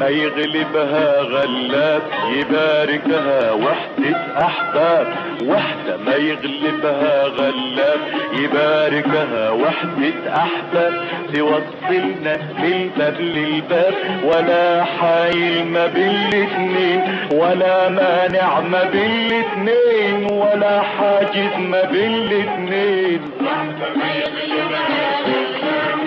ما يغلبها غلاب يباركها وحدة أحباب. وحدة ما يغلبها غلاب يباركها وحدة أحباب. توصلنا من باب للباب ولا حايل ما بين الاتنين ولا مانع ما بين الاتنين ولا حاجز ما بين الاتنين. وحدة ما يغلبها غلاب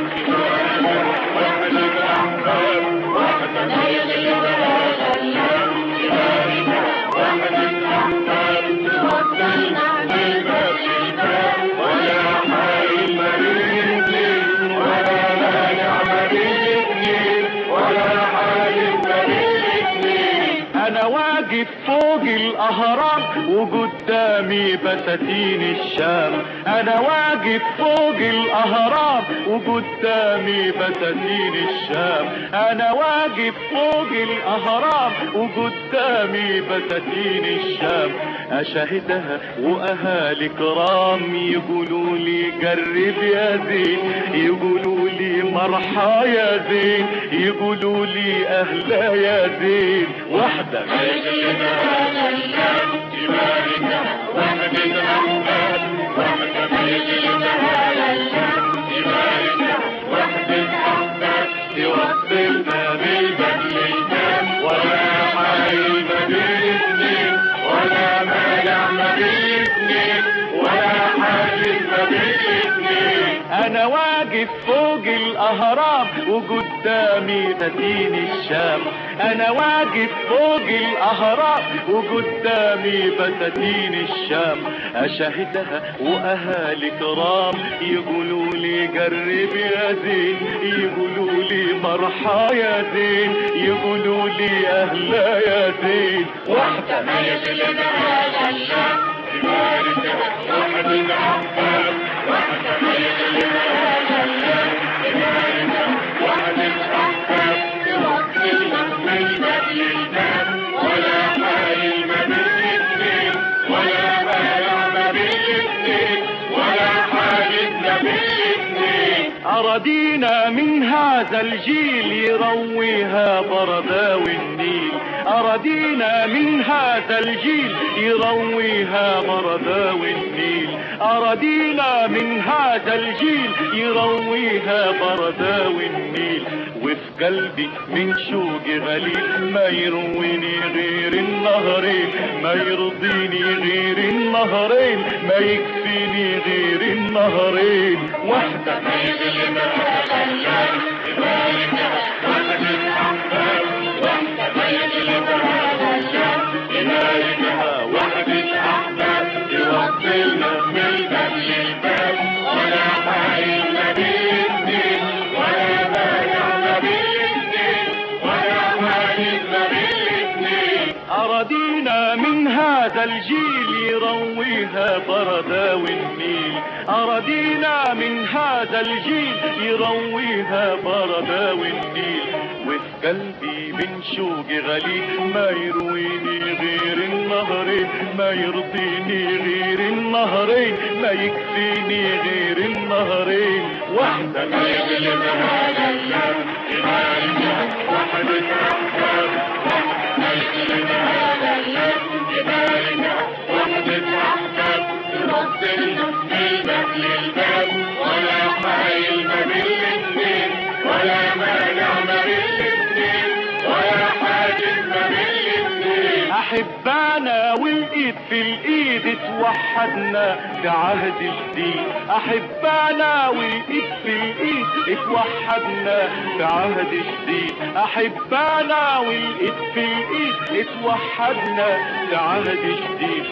وحدة أحباب. وحدة ما يغلبها غلاب يباركها وحدة أحباب. توصلنا من باب للباب ولا حايل ما بين الاتنين ولا مانع ما بين الاتنين ولا حاجز ما بين الاتنين. انا واقف فوق الاهرام وقدامي بساتين الشام. انا واقف فوق الاهرام وقدامي بساتين الشام. انا واقف فوق الاهرام وقدامي بساتين الشام. اشاهدها واهالي كرام يقولوا لي قرب يا زين يقولوا لي مرحى يا زين يقولوا لي اهلا يا زين. وحدة ما يغلبها غلاب يباركها وحدة أحباب. وحدة ما يغلبها غلاب يباركها وحدة أحباب. توصلنا من باب للباب ولا حايل ما بين الاتنين ولا مانع ما بين الاتنين ولا حاجز ما بين الاتنين. انا واقف فوق الاهرام وقدامي بساتين الشام. انا واقف فوق الاهرام وقدامي بساتين الشام. اشاهدها واهالي كرام يقولوا لي قرب يا زين يقولوا لي مرحى يا زين يقولوا لي اهلا يا زين. وحدة ما يغلبها غلاب يباركها وحدة أحباب. وحدة ما يغلبها غلاب يباركها وحدة أحباب. توصلنا من باب للباب ولا حايل ما بين الاتنين ولا مانع ما بين الاتنين ولا حاجز ما بين الاتنين. أراضينا من هذا الجيل يرويها برداوي النيل. أراضينا من هذا الجيل يرويها برداوي النيل. أراضينا من هذا الجيل يرويها برداوي النيل. وفي قلبي من شوقي غليل ما يرويني غير النهرين ما يرضيني غير النهرين ما يكفيني غير النهرين. وحدة ما يغلبها غلاب يباركها وحدة أحباب. وحدة ما يغلبها غلاب يباركها وحدة أحباب. توصلنا من باب للباب ولا حايل ما بين الاتنين ولا مانع ما بين الاتنين ولا حاجز ما بين الاتنين. أراضينا من هذا الجيل يرويها برداوي النيل. أراضينا من هذا الجيل يرويها برداوي النيل. وفي قلبي من شوقي غليل ما يرويني غير النهرين ما يرضيني غير النهرين ما يكفيني غير النهرين. وحدة ما يغلبها غلاب يباركها وحدة أحباب. وحدة ما يغلبها غلاب يباركها وحدة أحباب. توصلنا من باب للباب ولا حايل ما بين الاتنين ولا مانع ما بين الاتنين ولا حاجز ما بين الاتنين. أحبانا والإيد في الإيد توحدنا في عهد جديد. أحبانا والإيد في الإيد اتوحدنا في عهد جديد. أحبانا والإيد في الإيد اتوحدنا في عهد جديد.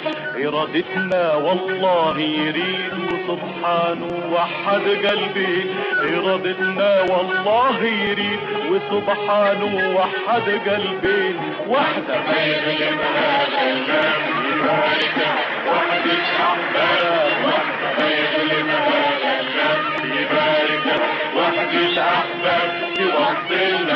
إرادتنا والله يريد وسبحانه وحد قلبي. إرادتنا والله يريد وسبحانه وحد قلبي. وحدة ما يغلبها غلاب يباركها وحدة أحباب. وحدة ما يغلبها غلاب يباركها وحدة أحباب. توصلنا